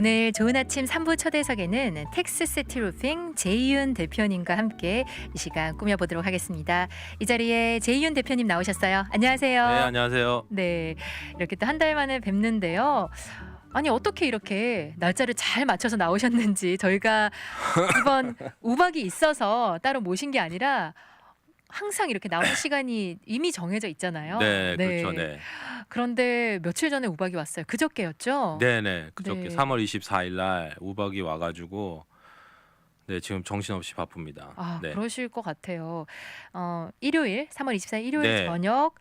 오늘 좋은 아침 3부 초대석에는 텍스시티 루핑 제이윤 대표님과 함께 이 시간 꾸며보도록 하겠습니다. 이 자리에 제이윤 대표님 나오셨어요. 안녕하세요. 네, 안녕하세요. 네, 이렇게 또 한 달 만에 뵙는데요. 아니 어떻게 이렇게 날짜를 잘 맞춰서 나오셨는지 저희가 이번 우박이 있어서 따로 모신 게 아니라 항상 이렇게 나오는 시간이 이미 정해져 있잖아요. 네, 그렇죠. 네. 그런데 며칠 전에 우박이 왔어요. 그저께였죠? 네네. 그저께 네. 3월 24일 날 우박이 와가지고 네, 지금 정신없이 바쁩니다. 아, 네. 그러실 것 같아요. 일요일 3월 24일 일요일 네. 저녁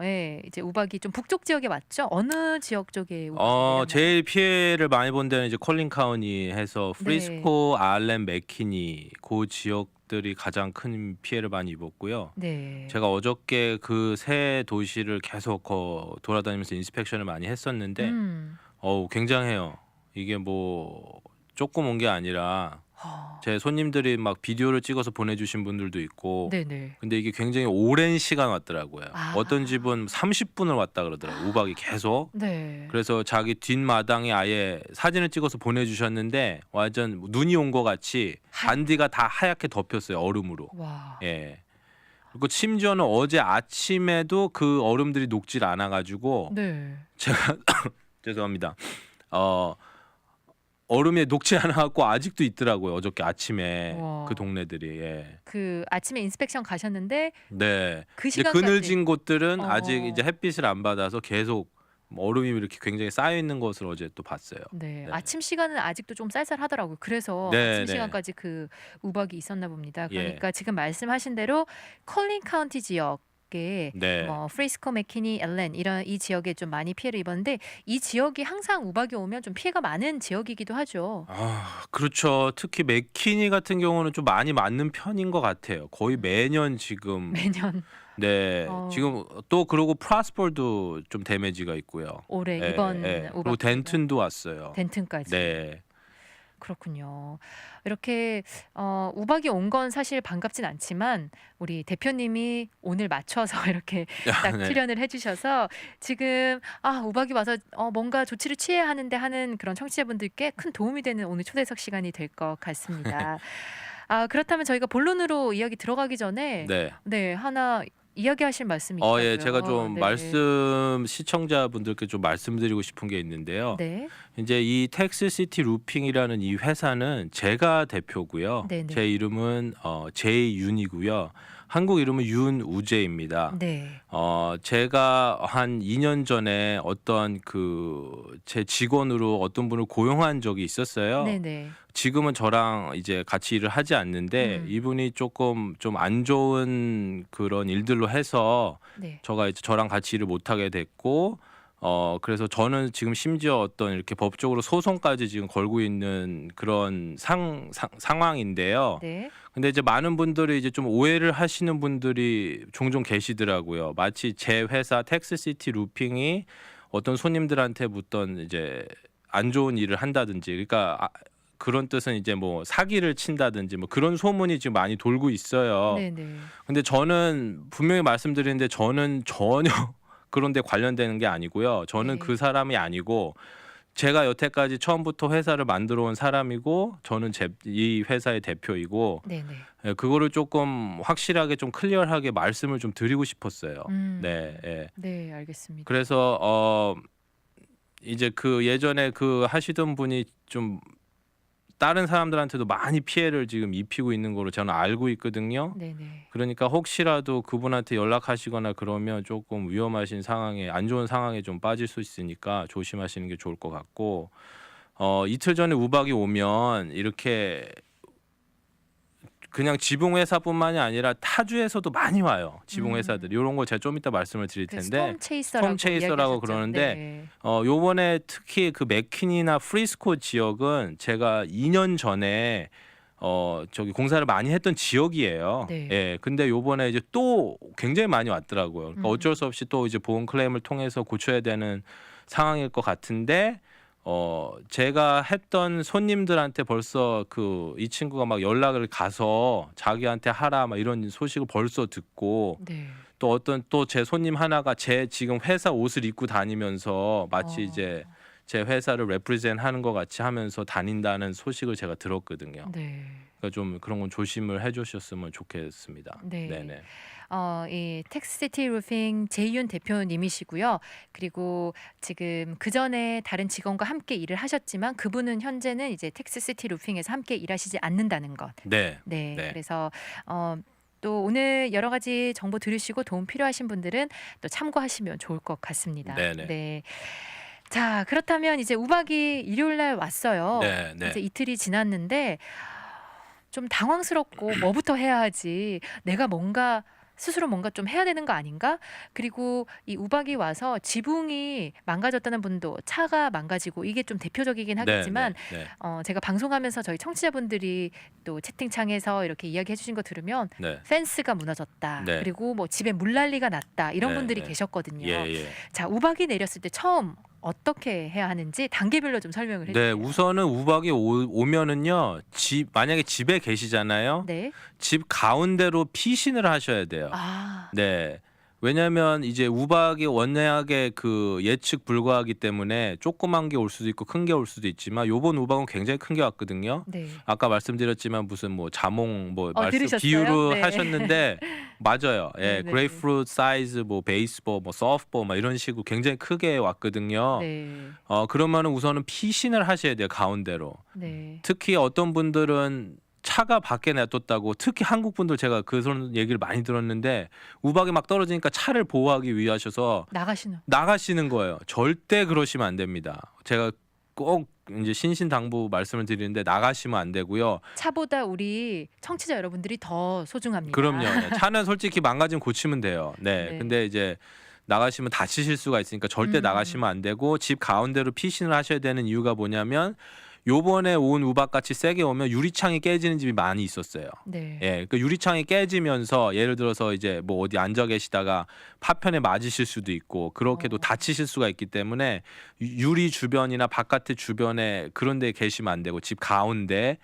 예, 이제 우박이 좀 북쪽 지역에 왔죠? 어느 지역 쪽에 우박이 내렸나요? 제일 피해를 많이 본 데는 이제 컬린 카운티 해서 프리스코, 알렌, 맥키니 그 지역들이 가장 큰 피해를 많이 입었고요. 네. 제가 어저께 그 세 도시를 계속 돌아다니면서 인스펙션을 많이 했었는데 굉장해요. 이게 뭐 조금 온 게 아니라 제 손님들이 막 비디오를 찍어서 보내주신 분들도 있고 네네. 근데 이게 굉장히 오랜 시간 왔더라고요. 아. 어떤 집은 30분을 왔다 그러더라고요. 우박이 계속. 네. 그래서 자기 뒷마당에 아예 사진을 찍어서 보내주셨는데 완전 눈이 온 것 같이 잔디가 다 하얗게 덮였어요. 얼음으로. 와. 예. 그리고 심지어는 어제 아침에도 그 얼음들이 녹질 않아가지고 네. 제가 죄송합니다. 얼음에 녹지 않아갖고 아직도 있더라고요. 어저께 아침에 와. 그 동네들이. 예. 그 아침에 인스펙션 가셨는데 네. 그 근데 시간까지 그늘진 곳들은 어. 아직 이제 햇빛을 안 받아서 계속 얼음이 이렇게 굉장히 쌓여 있는 것을 어제 또 봤어요. 네, 네. 아침 시간은 아직도 좀 쌀쌀하더라고요. 그래서 네, 아침 네. 시간까지 그 우박이 있었나 봅니다. 예. 그러니까 지금 말씀하신 대로 컬린 카운티 지역에 네. 뭐 프리스코, 맥키니, 엘렌 이런 이 지역에 좀 많이 피해를 입었는데 이 지역이 항상 우박이 오면 좀 피해가 많은 지역이기도 하죠. 그렇죠. 특히 맥키니 같은 경우는 좀 많이 맞는 편인 것 같아요. 거의 매년 지금. 매년 네. 지금 또 그러고 프라스폴도 좀 데미지가 있고요. 올해 예, 이번 예. 그리고 우박 덴튼도 왔어요. 덴튼까지. 네. 그렇군요. 이렇게 우박이 온 건 사실 반갑진 않지만 우리 대표님이 오늘 맞춰서 이렇게 딱 네. 출연을 해주셔서 지금 우박이 와서 뭔가 조치를 취해야 하는데 하는 그런 청취자분들께 큰 도움이 되는 오늘 초대석 시간이 될 것 같습니다. 그렇다면 저희가 본론으로 이야기 들어가기 전에 네. 하나 이야기하실 말씀이 있다고요. 예, 제가 좀 네. 시청자분들께 좀 말씀드리고 싶은 게 있는데요. 네. 이제 이 텍스시티 루핑이라는 이 회사는 제가 대표고요. 네네. 제 이름은 제이윤이고요. 한국 이름은 윤우재입니다. 네. 제가 한 2년 전에 어떤 제 직원으로 어떤 분을 고용한 적이 있었어요. 네네. 지금은 저랑 이제 같이 일을 하지 않는데 이분이 조금 좀 안 좋은 그런 일들로 해서 네. 저랑 같이 일을 못 하게 됐고 그래서 저는 지금 심지어 어떤 이렇게 법적으로 소송까지 지금 걸고 있는 그런 상황인데요. 네. 근데 이제 많은 분들이 이제 좀 오해를 하시는 분들이 종종 계시더라고요. 마치 제 회사 텍스시티 루핑이 어떤 손님들한테부터 이제 안 좋은 일을 한다든지, 그러니까 그런 뜻은 이제 뭐 사기를 친다든지 뭐 그런 소문이 지금 많이 돌고 있어요. 네네. 근데 저는 분명히 말씀드리는데 저는 전혀 그런 데 관련되는 게 아니고요. 저는 네. 그 사람이 아니고 제가 여태까지 처음부터 회사를 만들어 온 사람이고 저는 이 회사의 대표이고 네네. 그거를 조금 확실하게 좀 클리어하게 말씀을 좀 드리고 싶었어요. 네. 예. 네, 알겠습니다. 그래서 이제 예전에 하시던 분이 좀 다른 사람들한테도 많이 피해를 지금 입히고 있는 거로 저는 알고 있거든요. 네네. 그러니까 혹시라도 그분한테 연락하시거나 그러면 조금 위험하신 상황에, 안 좋은 상황에 좀 빠질 수 있으니까 조심하시는 게 좋을 것 같고, 이틀 전에 우박이 오면 이렇게 그냥 지붕회사뿐만이 아니라 타주에서도 많이 와요. 지붕회사들. 이런 거 제가 좀 이따 말씀을 드릴 텐데. 스톰 체이서라고 그러는데 요번에 특히 그 맥키니나 프리스코 지역은 제가 2년 전에 저기 공사를 많이 했던 지역이에요. 네. 예. 근데 요번에 이제 또 굉장히 많이 왔더라고요. 그러니까 어쩔 수 없이 또 이제 보험 클레임을 통해서 고쳐야 되는 상황일 것 같은데 제가 했던 손님들한테 벌써 이 친구가 막 연락을 가서 자기한테 하라 막 이런 소식을 벌써 듣고 네. 또 제 손님 하나가 제 지금 회사 옷을 입고 다니면서 마치 이제 제 회사를 레프리젠 하는 것 같이 하면서 다닌다는 소식을 제가 들었거든요. 네. 그러니까 좀 그런 건 조심을 해주셨으면 좋겠습니다. 네. 네네. 이 텍스시티 루핑 제이윤 대표님이시고요. 그리고 지금 그 전에 다른 직원과 함께 일을 하셨지만 그분은 현재는 이제 텍스시티 루핑에서 함께 일하시지 않는다는 것. 네. 네. 네. 그래서 또 오늘 여러 가지 정보 들으시고 도움 필요하신 분들은 또 참고하시면 좋을 것 같습니다. 네네. 네. 자, 그렇다면 이제 우박이 일요일 날 왔어요. 네. 이제 네. 이틀이 지났는데 좀 당황스럽고 뭐부터 해야 하지? 내가 뭔가 스스로 뭔가 좀 해야 되는 거 아닌가? 그리고 이 우박이 와서 지붕이 망가졌다는 분도 차가 망가지고 이게 좀 대표적이긴 네. 하겠지만 네. 제가 방송하면서 저희 청취자분들이 또 채팅창에서 이렇게 이야기해 주신 거 들으면 네. 펜스가 무너졌다. 네. 그리고 뭐 집에 물난리가 났다. 이런 네, 분들이 네. 계셨거든요. 예. 자, 우박이 내렸을 때 처음 어떻게 해야 하는지 단계별로 좀 설명을 네. 해주세요. 우선은 우박이 오면은요. 만약에 집에 계시잖아요. 네. 집 가운데로 피신을 하셔야 돼요. 아, 네. 왜냐하면 이제 우박이 원래하게 그 예측 불가하기 때문에 조그만 게 올 수도 있고 큰 게 올 수도 있지만 요번 우박은 굉장히 큰 게 왔거든요. 네. 아까 말씀드렸지만 무슨 뭐 자몽 뭐 들으셨어요? 비유로 네. 하셨는데 맞아요. 예, 네네. 그레이프루트 사이즈 뭐 베이스볼 뭐 소프트볼 막 이런 식으로 굉장히 크게 왔거든요. 네. 그러면은 우선은 피신을 하셔야 돼요, 가운데로. 네. 특히 어떤 분들은 차가 밖에 놔뒀다고, 특히 한국 분들 제가 그런 얘기를 많이 들었는데 우박이 막 떨어지니까 차를 보호하기 위하셔서 나가시는 거예요. 절대 그러시면 안 됩니다. 제가 꼭 이제 신신당부 말씀을 드리는데 나가시면 안 되고요. 차보다 우리 청취자 여러분들이 더 소중합니다. 그럼요. 네. 차는 솔직히 망가지면 고치면 돼요. 네. 네. 근데 이제 나가시면 다치실 수가 있으니까 절대 나가시면 안 되고, 집 가운데로 피신을 하셔야 되는 이유가 뭐냐면 요번에 온 우박 같이 세게 오면 유리창이 깨지는 집이 많이 있었어요. 네. 예, 그 유리창이 깨지면서 예를 들어서 이제 뭐 어디 앉아 계시다가 파편에 맞으실 수도 있고 그렇게도 다치실 수가 있기 때문에 유리 주변이나 바깥의 주변에 그런 데 계시면 안 되고, 집 가운데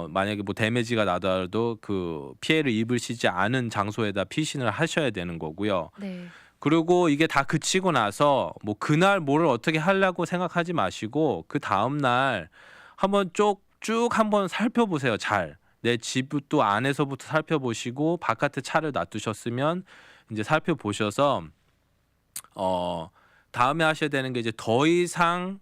만약에 뭐 데미지가 나더라도 그 피해를 입으시지 않은 장소에다 피신을 하셔야 되는 거고요. 네. 그리고 이게 다 그치고 나서 뭐 그날 뭐를 어떻게 하려고 생각하지 마시고 그 다음 날 한번 쭉 한번 살펴보세요. 잘. 내 집도 안에서부터 살펴보시고 바깥에 차를 놔두셨으면 이제 살펴보셔서 다음에 하셔야 되는 게 이제 더 이상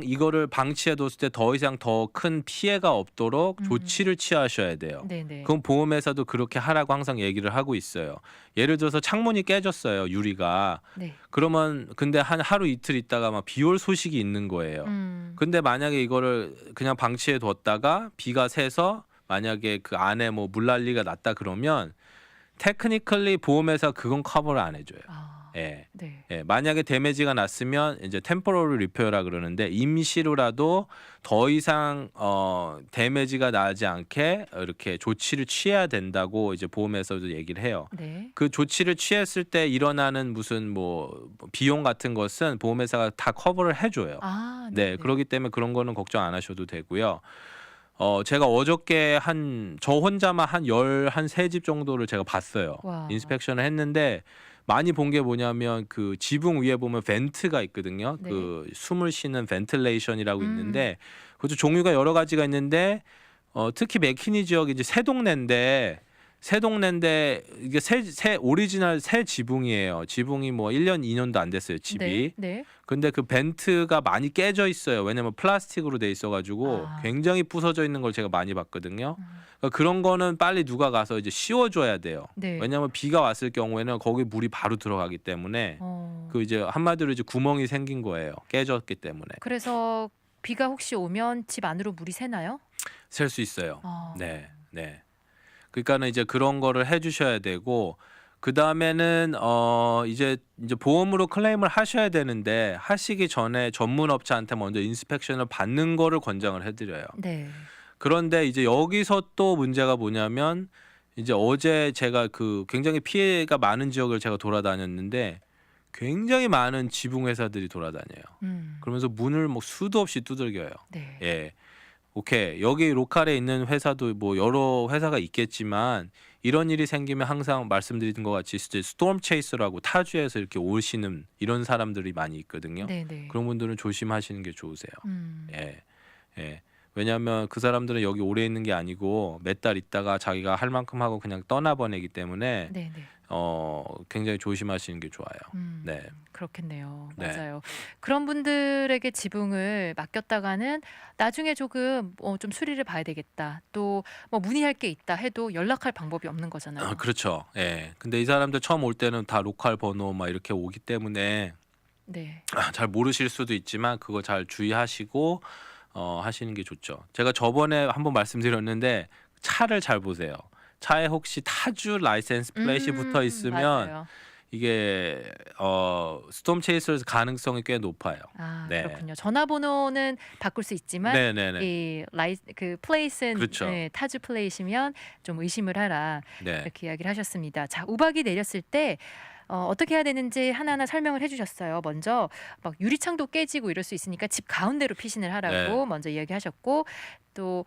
이거를 방치해뒀을 때 더 이상 더 큰 피해가 없도록 조치를 취하셔야 돼요. 네네. 그럼 보험회사도 그렇게 하라고 항상 얘기를 하고 있어요. 예를 들어서 창문이 깨졌어요, 유리가. 네. 그러면 근데 한 하루 이틀 있다가 막 비 올 소식이 있는 거예요. 근데 만약에 이거를 그냥 방치해 뒀다가 비가 새서 만약에 그 안에 뭐 물난리가 났다 그러면 테크니컬리 보험회사 그건 커버를 안 해줘요. 예. 네. 예, 만약에 데미지가 났으면 이제 템포러리 리페어라 그러는데 임시로라도 더 이상 데미지가 나지 않게 이렇게 조치를 취해야 된다고 이제 보험에서도 얘기를 해요. 네. 그 조치를 취했을 때 일어나는 무슨 뭐 비용 같은 것은 보험회사가 다 커버를 해줘요. 네, 그렇기 때문에 그런 거는 걱정 안 하셔도 되고요. 제가 어저께 저 혼자만 한 13집 정도를 제가 봤어요. 와. 인스펙션을 했는데 많이 본 게 뭐냐면 그 지붕 위에 보면 벤트가 있거든요. 네. 그 숨을 쉬는 벤틸레이션이라고 있는데 그것도 종류가 여러 가지가 있는데 특히 맥키니 지역이 이제 새 동네인데 이게 새 오리지널 새 지붕이에요. 지붕이 뭐 1년 2년도 안 됐어요, 집이. 네. 근데 그 벤트가 많이 깨져 있어요. 왜냐면 플라스틱으로 돼 있어가지고 굉장히 부서져 있는 걸 제가 많이 봤거든요. 그러니까 그런 거는 빨리 누가 가서 이제 씌워줘야 돼요. 네. 왜냐면 비가 왔을 경우에는 거기 물이 바로 들어가기 때문에 그 이제 한마디로 이제 구멍이 생긴 거예요. 깨졌기 때문에. 그래서 비가 혹시 오면 집 안으로 물이 새나요? 셀 수 있어요. 네. 그러니까는 이제 그런 거를 해주셔야 되고, 그 다음에는 이제 보험으로 클레임을 하셔야 되는데 하시기 전에 전문 업체한테 먼저 인스펙션을 받는 거를 권장을 해드려요. 네. 그런데 이제 여기서 또 문제가 뭐냐면 이제 어제 제가 그 굉장히 피해가 많은 지역을 제가 돌아다녔는데 굉장히 많은 지붕 회사들이 돌아다녀요. 그러면서 문을 뭐 수도 없이 두들겨요. 네. 예. 오케이. 여기 로컬에 있는 회사도 뭐 여러 회사가 있겠지만 이런 일이 생기면 항상 말씀드린 것 같이 이제 스톰 체이서라고 타주에서 이렇게 오시는 이런 사람들이 많이 있거든요. 네네. 그런 분들은 조심하시는 게 좋으세요. 음. 예. 예. 왜냐하면 그 사람들은 여기 오래 있는 게 아니고 몇 달 있다가 자기가 할 만큼 하고 그냥 떠나보내기 때문에 네네. 굉장히 조심하시는 게 좋아요. 네. 그렇겠네요. 네. 맞아요. 그런 분들에게 지붕을 맡겼다가는 나중에 조금 좀 수리를 봐야 되겠다. 또 뭐 문의할 게 있다 해도 연락할 방법이 없는 거잖아요. 그렇죠. 예. 근데 이 사람들 처음 올 때는 다 로컬 번호 막 이렇게 오기 때문에 네. 잘 모르실 수도 있지만 그거 잘 주의하시고 하시는 게 좋죠. 제가 저번에 한번 말씀드렸는데 차를 잘 보세요. 차에 혹시 타주 라이센스 플레이시 붙어 있으면 맞아요. 이게 스톰 체이서 가능성이 꽤 높아요. 아, 네. 그렇군요. 전화번호는 바꿀 수 있지만 네네네. 이 플레이스는 그렇죠. 타주 플레이시면 좀 의심을 하라. 네. 이렇게 이야기를 하셨습니다. 자, 우박이 내렸을 때 어떻게 해야 되는지 하나하나 설명을 해주셨어요. 먼저 막 유리창도 깨지고 이럴 수 있으니까 집 가운데로 피신을 하라고 먼저 이야기하셨고, 또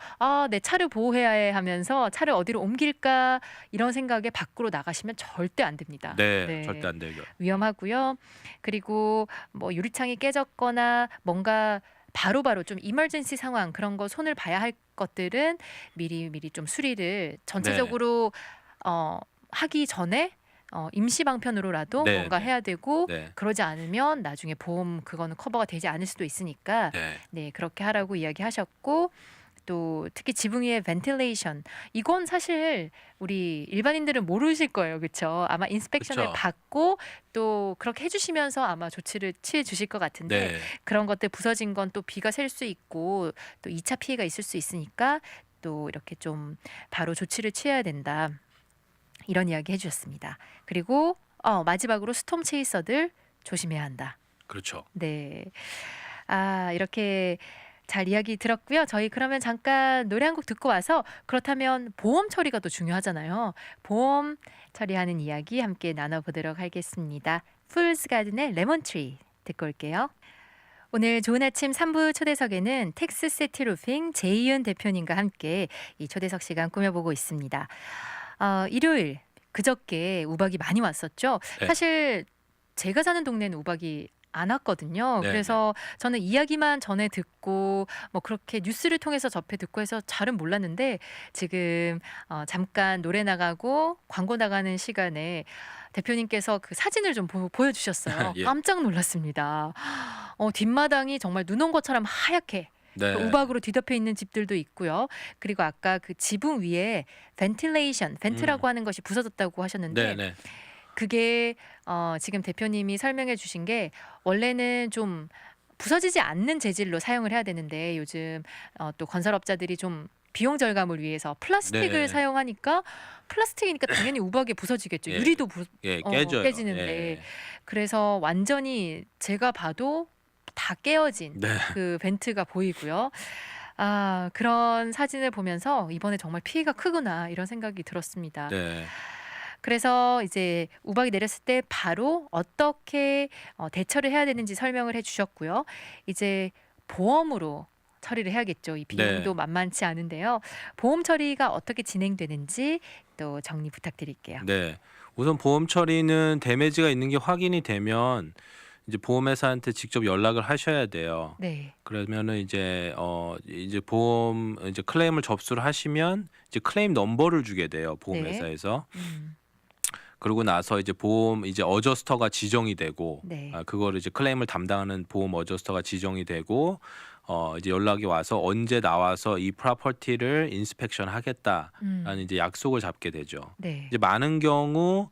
내 차를 보호해야 해 하면서 차를 어디로 옮길까 이런 생각에 밖으로 나가시면 절대 안 됩니다. 네. 절대 안 되죠. 위험하고요. 그리고 뭐 유리창이 깨졌거나 뭔가 바로바로 좀 이머전시 상황 그런 거 손을 봐야 할 것들은 미리 좀 수리를 전체적으로 하기 전에 임시 방편으로라도 네, 뭔가 네. 해야 되고, 네. 그러지 않으면 나중에 보험 그거는 커버가 되지 않을 수도 있으니까 네. 그렇게 하라고 이야기하셨고, 또 특히 지붕 위의 벤틸레이션, 이건 사실 우리 일반인들은 모르실 거예요. 그렇죠? 아마 인스펙션을 그쵸. 받고 또 그렇게 해주시면서 아마 조치를 취해 주실 것 같은데, 네. 그런 것들 부서진 건 또 비가 셀 수 있고 또 2차 피해가 있을 수 있으니까 또 이렇게 좀 바로 조치를 취해야 된다, 이런 이야기 해주셨습니다. 그리고 마지막으로 스톰 체이서들 조심해야 한다. 그렇죠. 네. 이렇게 잘 이야기 들었고요. 저희 그러면 잠깐 노래 한 곡 듣고 와서, 그렇다면 보험 처리가 또 중요하잖아요. 보험 처리하는 이야기 함께 나눠보도록 하겠습니다. 풀스 가든의 레몬트리 듣고 올게요. 오늘 좋은 아침 3부 초대석에는 텍스시티 루핑 제이윤 대표님과 함께 이 초대석 시간 꾸며보고 있습니다. 일요일 그저께 우박이 많이 왔었죠. 네. 사실 제가 사는 동네는 우박이 안 왔거든요. 네, 그래서 저는 이야기만 전해 듣고 뭐 그렇게 뉴스를 통해서 접해 듣고 해서 잘은 몰랐는데, 지금 잠깐 노래 나가고 광고 나가는 시간에 대표님께서 그 사진을 좀 보여주셨어요. 예. 깜짝 놀랐습니다. 뒷마당이 정말 눈 온 것처럼 하얗게 네. 우박으로 뒤덮여 있는 집들도 있고요. 그리고 아까 그 지붕 위에 벤트라고 하는 것이 부서졌다고 하셨는데, 네. 그게 지금 대표님이 설명해 주신 게 원래는 좀 부서지지 않는 재질로 사용을 해야 되는데, 요즘 또 건설업자들이 좀 비용 절감을 위해서 플라스틱을 네. 플라스틱이니까 당연히 우박이 부서지겠죠. 예. 유리도 깨져요. 깨지는데. 예. 그래서 완전히 제가 봐도 다 깨어진 네. 그 벤트가 보이고요. 그런 사진을 보면서 이번에 정말 피해가 크구나, 이런 생각이 들었습니다. 네. 그래서 이제 우박이 내렸을 때 바로 어떻게 대처를 해야 되는지 설명을 해주셨고요. 이제 보험으로 처리를 해야겠죠. 이 비용도 네. 만만치 않은데요. 보험 처리가 어떻게 진행되는지 또 정리 부탁드릴게요. 네. 우선 보험 처리는 데미지가 있는 게 확인이 되면 이제 보험회사한테 직접 연락을 하셔야 돼요. 네. 그러면은 이제 보험 이제 클레임을 접수를 하시면 이제 클레임 넘버를 주게 돼요, 보험회사에서. 그러고 나서 이제 보험 이제 어저스터가 지정이 되고, 네. 그거를 이제 클레임을 담당하는 보험 어저스터가 지정이 되고, 이제 연락이 와서 언제 나와서 이 프로퍼티를 인스펙션 하겠다라는 이제 약속을 잡게 되죠. 네. 이제 많은 경우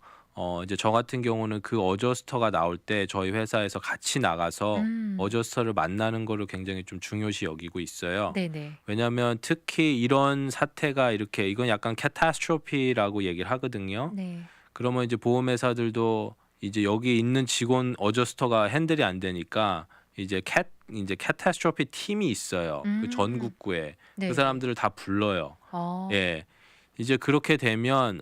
이제 저 같은 경우는 그 어저스터가 나올 때 저희 회사에서 같이 나가서 어저스터를 만나는 거를 굉장히 좀 중요시 여기고 있어요. 네네. 왜냐하면 특히 이런 사태가 이렇게 이건 약간 캐타스트로피라고 얘기를 하거든요. 네. 그러면 이제 보험회사들도 이제 여기 있는 직원 어저스터가 핸들이 안 되니까 이제 캐타스트로피 팀이 있어요. 그 전국구에 네. 그 사람들을 다 불러요. 어. 예. 이제 그렇게 되면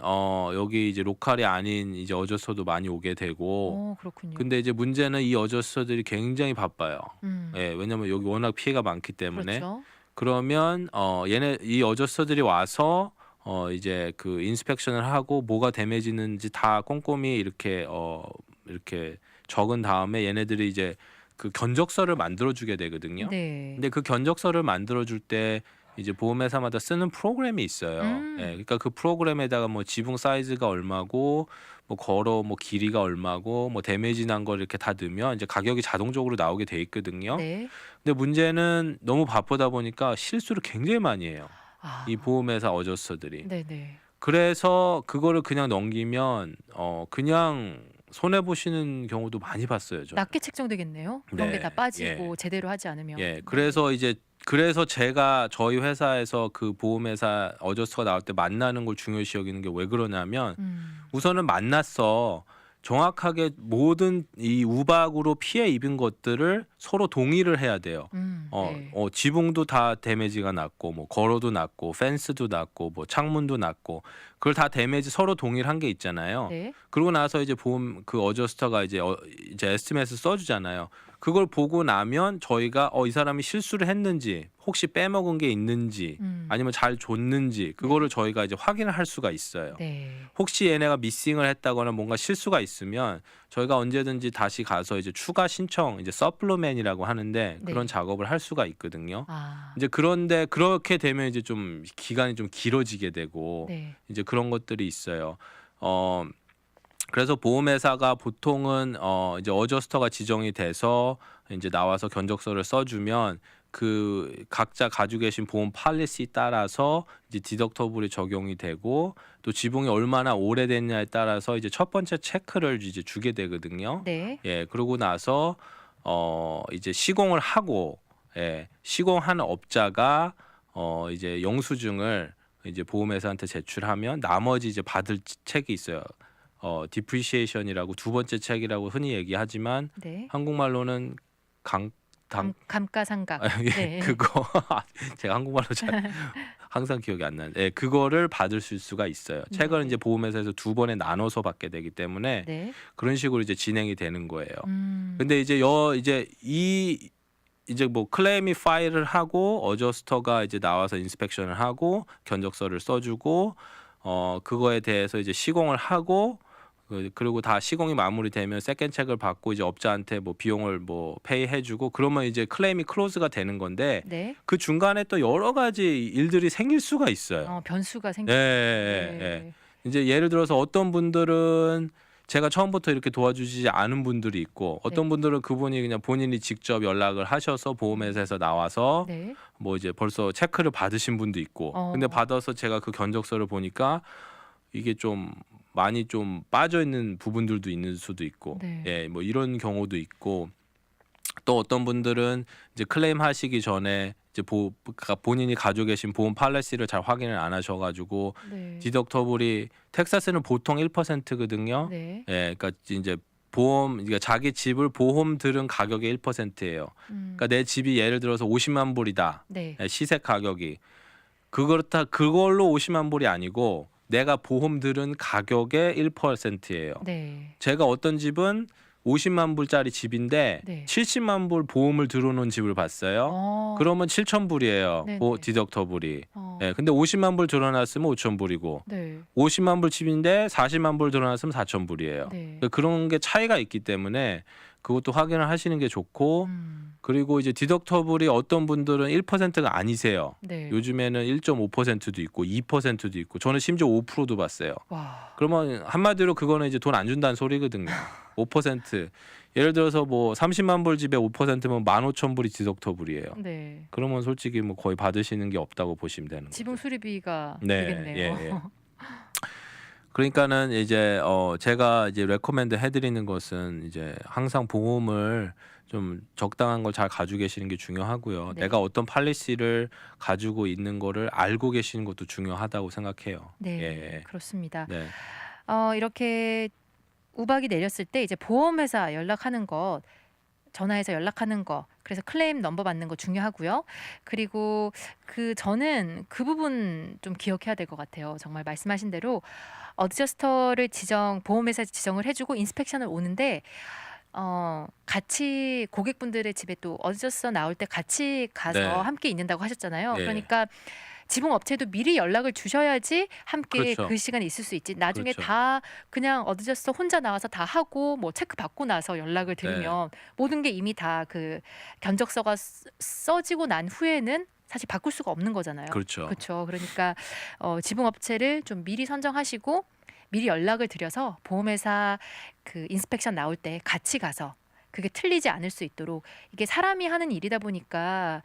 여기 이제 로컬이 아닌 이제 어저스터도 많이 오게 되고, 그렇군요. 근데 이제 문제는 이 어저스터들이 굉장히 바빠요. 음. 예, 왜냐면 여기 워낙 피해가 많기 때문에. 그렇죠. 그러면 얘네 이 어저스터들이 와서 이제 그 인스펙션을 하고 뭐가 데미지는지 다 꼼꼼히 이렇게 적은 다음에 얘네들이 이제 그 견적서를 만들어 주게 되거든요. 네. 근데 그 견적서를 만들어 줄 때 이제 보험회사마다 쓰는 프로그램이 있어요. 예, 그러니까 그 프로그램에다가 뭐 지붕 사이즈가 얼마고 뭐 걸어 뭐 길이가 얼마고 뭐 데미지 난 걸 이렇게 다 넣으면 이제 가격이 자동적으로 나오게 돼 있거든요. 네. 근데 문제는 너무 바쁘다 보니까 실수를 굉장히 많이 해요. 이 아. 보험회사 어저스터들이. 네네. 그래서 그거를 그냥 넘기면 그냥 손해 보시는 경우도 많이 봤어요, 저는. 낮게 책정되겠네요. 그런 게 다 네. 빠지고 예. 제대로 하지 않으면. 예. 그래서 제가 저희 회사에서 그 보험회사 어저스터가 나올 때 만나는 걸 중요시 여기는 게 왜 그러냐면 우선은 만났어. 정확하게 모든 이 우박으로 피해 입은 것들을 서로 동의를 해야 돼요. 네. 지붕도 다 데미지가 났고 뭐 걸어도 났고 펜스도 났고 뭐 창문도 났고 그걸 다 데미지 서로 동의를 한 게 있잖아요. 네. 그러고 나서 이제 보험 그 어저스터가 이제 에스티메이트 써주잖아요. 그걸 보고 나면 저희가 이 사람이 실수를 했는지 혹시 빼먹은 게 있는지 아니면 잘 줬는지 그거를 저희가 이제 확인을 할 수가 있어요. 네. 혹시 얘네가 미싱을 했다거나 뭔가 실수가 있으면 저희가 언제든지 다시 가서 이제 추가 신청 이제 서플로맨이라고 하는데 네. 그런 작업을 할 수가 있거든요. 아. 이제 그런데 그렇게 되면 이제 좀 기간이 좀 길어지게 되고 네. 이제 그런 것들이 있어요. 그래서 보험회사가 보통은 이제 어저스터가 지정이 돼서 이제 나와서 견적서를 써주면 그 각자 가지고 계신 보험 팔리시 따라서 이제 디덕터블이 적용이 되고 또 지붕이 얼마나 오래됐냐에 따라서 이제 첫 번째 체크를 이제 주게 되거든요. 네. 예, 그러고 나서 이제 시공을 하고 시공한 업자가 이제 영수증을 이제 보험회사한테 제출하면 나머지 이제 받을 책이 있어요. 디프리시에이션이라고 두 번째 책이라고 흔히 얘기하지만 네. 한국말로는 감가상각. 예, 네. 그거 제가 한국말로 잘 항상 기억이 안 나는데 그거를 받을 수가 있어요. 책을 네. 이제 보험회사에서 두 번에 나눠서 받게 되기 때문에 네. 그런 식으로 이제 진행이 되는 거예요. 음. 근데 이제 이제 뭐 클레임이 파일을 하고 어저스터가 이제 나와서 인스펙션을 하고 견적서를 써주고 그거에 대해서 이제 시공을 하고 그리고 다 시공이 마무리되면 세컨 체크를 받고 이제 업자한테 뭐 비용을 뭐 페이해주고 그러면 이제 클레임이 클로즈가 되는 건데 네. 그 중간에 또 여러 가지 일들이 생길 수가 있어요. 변수가 예, 생기. 예, 예. 이제 예를 들어서 어떤 분들은 제가 처음부터 이렇게 도와주지 않은 분들이 있고 어떤 네. 분들은 그분이 그냥 본인이 직접 연락을 하셔서 보험회사에서 나와서 네. 뭐 이제 벌써 체크를 받으신 분도 있고 근데 받아서 제가 그 견적서를 보니까 이게 좀 많이 좀 빠져 있는 부분들도 있는 수도 있고 네. 예, 뭐 이런 경우도 있고 또 어떤 분들은 이제 클레임 하시기 전에 이제 본인이 가지고 계신 보험 팔리시를 잘 확인을 안 하셔가지고 네. 디덕터블이 텍사스는 보통 1%거든요. 네. 예, 그러니까 이제 그러니까 자기 집을 보험 들은 가격의 1%예요. 그러니까 내 집이 예를 들어서 50만 불이다. 네. 예, 시세 가격이 그걸로 50만 불이 아니고 내가 보험 들은 가격의 1%예요. 네. 제가 어떤 집은 50만 불짜리 집인데 네. 70만 불 보험을 들어놓은 집을 봤어요. 그러면 7천 불이에요. 네네. 디덕터블이. 예, 근데 50만 불 들어놨으면 5천 불이고 네. 50만 50만 불 집인데 40만 불 들어놨으면 4천 불이에요. 네. 그런 게 차이가 있기 때문에 그것도 확인을 하시는 게 좋고 그리고 이제 디덕터블이 어떤 분들은 1%가 아니세요. 네. 요즘에는 1.5%도 있고 2%도 있고 저는 심지어 5%도 봤어요. 와. 그러면 한마디로 그거는 이제 돈 안 준다는 소리거든요. 5%. 예를 들어서 뭐 30만 불 집에 5%면 15,000불이 디덕터블이에요. 네. 그러면 솔직히 뭐 거의 받으시는 게 없다고 보시면 되는 거죠. 지붕 수리비가 네, 되겠네요. 예. 그러니까는 이제 제가 이제 레코멘드 해드리는 것은 이제 항상 보험을 좀 적당한 걸 잘 가지고 계시는 게 중요하고요. 네. 내가 어떤 팔리시를 가지고 있는 거를 알고 계시는 것도 중요하다고 생각해요. 네. 예. 그렇습니다. 네. 이렇게 우박이 내렸을 때 이제 보험회사 연락하는 것, 전화해서 연락하는 거, 그래서 클레임 넘버 받는 거 중요하고요. 그리고 저는 그 부분 좀 기억해야 될 것 같아요. 정말 말씀하신 대로 어드저스터를 보험회사에서 지정을 해주고 인스펙션을 오는데 같이 고객분들의 집에 또 어저서 나올 때 같이 가서 네. 함께 있는다고 하셨잖아요. 예. 그러니까 지붕업체도 미리 연락을 주셔야지 함께 그렇죠. 그 시간에 있을 수 있지. 나중에 그렇죠. 다 그냥 어드저스터 혼자 나와서 다 하고 뭐 체크 받고 나서 연락을 네. 드리면 모든 게 이미 다 그 견적서가 써지고 난 후에는 사실 바꿀 수가 없는 거잖아요. 그렇죠. 그렇죠. 그러니까 지붕업체를 좀 미리 선정하시고 미리 연락을 드려서 보험회사 그 인스펙션 나올 때 같이 가서 그게 틀리지 않을 수 있도록 이게 사람이 하는 일이다 보니까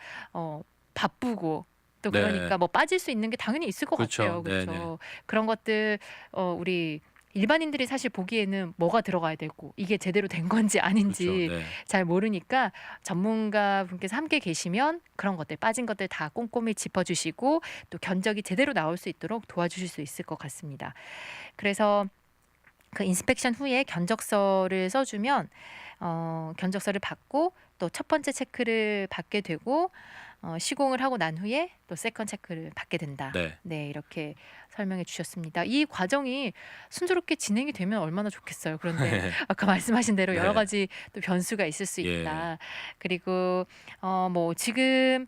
바쁘고 또 네. 그러니까 뭐 빠질 수 있는 게 당연히 있을 것 그렇죠. 같아요. 네네. 그렇죠. 그런 것들 우리 일반인들이 사실 보기에는 뭐가 들어가야 되고 이게 제대로 된 건지 그렇죠. 아닌지 네. 잘 모르니까 전문가 분께서 함께 계시면 그런 것들 빠진 것들 다 꼼꼼히 짚어주시고 또 견적이 제대로 나올 수 있도록 도와주실 수 있을 것 같습니다. 그래서 그 인스펙션 후에 견적서를 써주면 견적서를 받고 또 첫 번째 체크를 받게 되고 시공을 하고 난 후에 또 세컨 체크를 받게 된다. 네. 네, 이렇게 설명해 주셨습니다. 이 과정이 순조롭게 진행이 되면 얼마나 좋겠어요. 그런데 아까 말씀하신 대로 여러 네. 가지 또 변수가 있을 수 예. 있다. 그리고 뭐 지금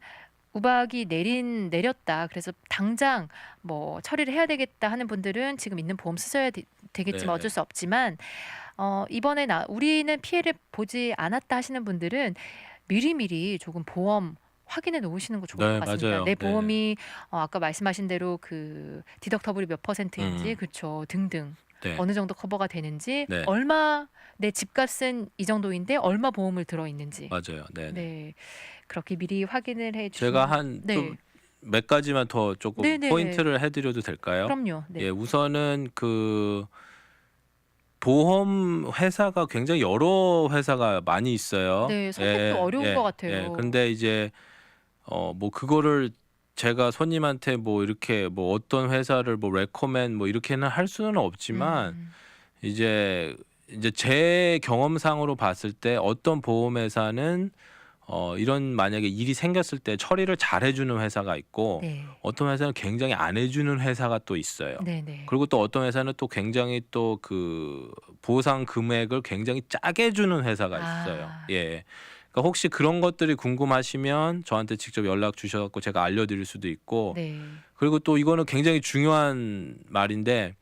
우박이 내렸다. 그래서 당장 뭐 처리를 해야 되겠다 하는 분들은 지금 있는 보험 쓰셔야 되겠지만 네네. 어쩔 수 없지만 이번에 우리는 피해를 보지 않았다 하시는 분들은 미리미리 조금 보험 확인해 놓으시는 거 좋을 네, 것 같습니다. 맞아요. 내 네. 보험이 아까 말씀하신 대로 그 디덕터블이 몇 퍼센트인지 그렇죠 등등 네. 어느 정도 커버가 되는지 네. 얼마 내 집값은 이 정도인데 얼마 보험을 들어 있는지 맞아요. 네네. 네 그렇게 미리 확인을 해 주시면 제가 한 네. 좀 몇 가지만 더 조금 네네. 포인트를 해드려도 될까요? 그럼요. 네. 예, 우선은 그 보험 회사가 굉장히 여러 회사가 많이 있어요. 네, 선택도 어려운 것 같아요. 예. 근데 이제 뭐 그거를 제가 손님한테 뭐 이렇게 뭐 어떤 회사를 뭐 레코멘 뭐 이렇게는 할 수는 없지만 이제 제 경험상으로 봤을 때 어떤 보험회사는 이런 만약에 일이 생겼을 때 처리를 잘 해주는 회사가 있고 네. 어떤 회사는 굉장히 안 해주는 회사가 또 있어요. 네네. 그리고 또 어떤 회사는 또 굉장히 또 그 보상 금액을 굉장히 짜게 주는 회사가 있어요. 아. 예. 그러니까 혹시 그런 것들이 궁금하시면 저한테 직접 연락 주셔갖고 제가 알려드릴 수도 있고 네. 그리고 또 이거는 굉장히 중요한 말인데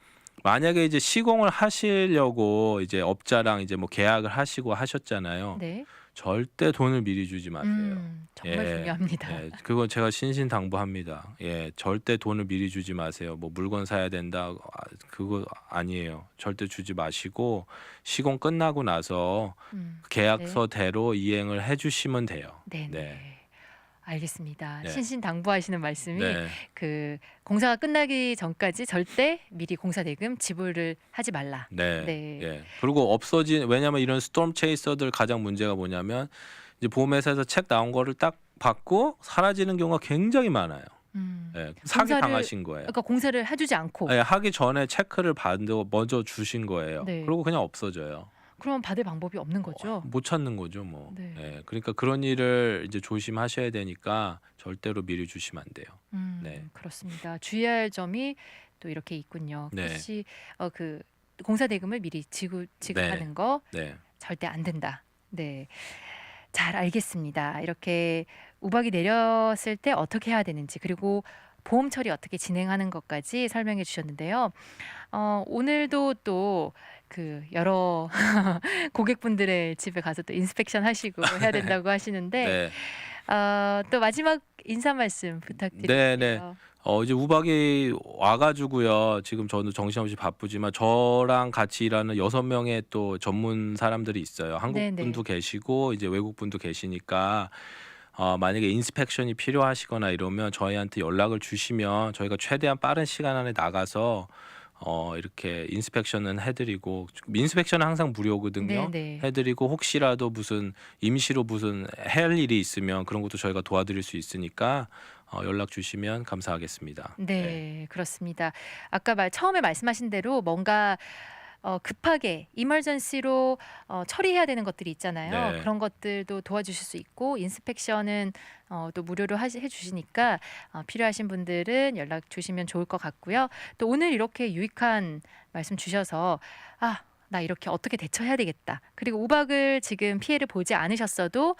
만약에 이제 시공을 하시려고 이제 업자랑 이제 뭐 계약을 하시고 하셨잖아요. 네. 절대 돈을 미리 주지 마세요. 정말 예. 중요합니다. 예, 그건 제가 신신당부합니다. 예, 절대 돈을 미리 주지 마세요. 뭐 물건 사야 된다, 그거 아니에요. 절대 주지 마시고 시공 끝나고 나서 계약서대로 이행을 해주시면 돼요. 네. 네. 네. 알겠습니다. 네. 신신당부하시는 말씀이 네, 그 공사가 끝나기 전까지 절대 미리 공사 대금 지불을 하지 말라. 네, 네. 예. 그리고 왜냐면 이런 스톰 체이서들 가장 문제가 뭐냐면 이제 보험회사에서 책 나온 거를 딱 받고 사라지는 경우가 굉장히 많아요. 예, 사기 공사를- 당하신 거예요. 그러니까 공사를 해주지 않고 예, 하기 전에 체크를 받고 먼저 주신 거예요. 네. 그리고 그냥 없어져요. 그러면 받을 방법이 없는 거죠. 못 찾는 거죠, 뭐. 네. 예, 그러니까 그런 일을 이제 조심하셔야 되니까 절대로 미리 주시면 안 돼요. 네. 그렇습니다. 주의해야 할 점이 또 이렇게 있군요. 네. 혹시 그 공사 대금을 미리 지급하는 거 네, 절대 안 된다. 네. 잘 알겠습니다. 이렇게 우박이 내렸을 때 어떻게 해야 되는지 그리고 보험 처리 어떻게 진행하는 것까지 설명해 주셨는데요. 오늘도 또 그 여러 고객분들의 집에 가서 또 인스펙션 하시고 해야 된다고 하시는데 네. 또 마지막 인사 말씀 부탁드릴게요. 네, 네. 이제 우박이 와가지고요. 지금 저는 정신없이 바쁘지만 저랑 같이 일하는 6명의 또 전문 사람들이 있어요. 한국 네네. 분도 계시고 이제 외국 분도 계시니까 만약에 인스펙션이 필요하시거나 이러면 저희한테 연락을 주시면 저희가 최대한 빠른 시간 안에 나가서 이렇게 인스펙션은 해드리고 인스펙션은 항상 무료거든요. 네네. 해드리고 혹시라도 무슨 임시로 무슨 할 일이 있으면 그런 것도 저희가 도와드릴 수 있으니까 연락 주시면 감사하겠습니다. 네, 그렇습니다. 아까 처음에 말씀하신 대로 뭔가 급하게 이머전시로 처리해야 되는 것들이 있잖아요. 네. 그런 것들도 도와주실 수 있고 인스펙션은 또 무료로 해주시니까 필요하신 분들은 연락 주시면 좋을 것 같고요. 또 오늘 이렇게 유익한 말씀 주셔서 나 이렇게 어떻게 대처해야 되겠다. 그리고 우박을 지금 피해를 보지 않으셨어도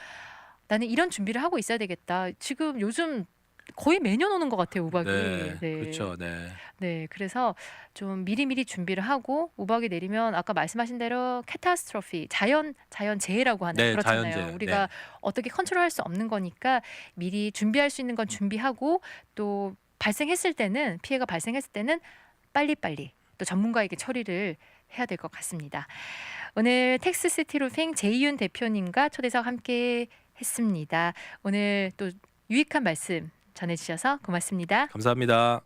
나는 이런 준비를 하고 있어야 되겠다. 지금 요즘 거의 매년 오는 것 같아요, 우박이. 네, 네. 그렇죠. 네. 네, 그래서 좀 미리미리 준비를 하고 우박이 내리면 아까 말씀하신 대로 캐타스트로피, 자연재해라고 하나요? 네, 그렇잖아요. 자연재해. 우리가 네. 어떻게 컨트롤할 수 없는 거니까 미리 준비할 수 있는 건 준비하고 또 발생했을 때는 피해가 발생했을 때는 빨리빨리 또 전문가에게 처리를 해야 될 것 같습니다. 오늘 텍스시티 루핑 제이윤 대표님과 초대석 함께 했습니다. 오늘 또 유익한 말씀 전해주셔서 고맙습니다. 감사합니다.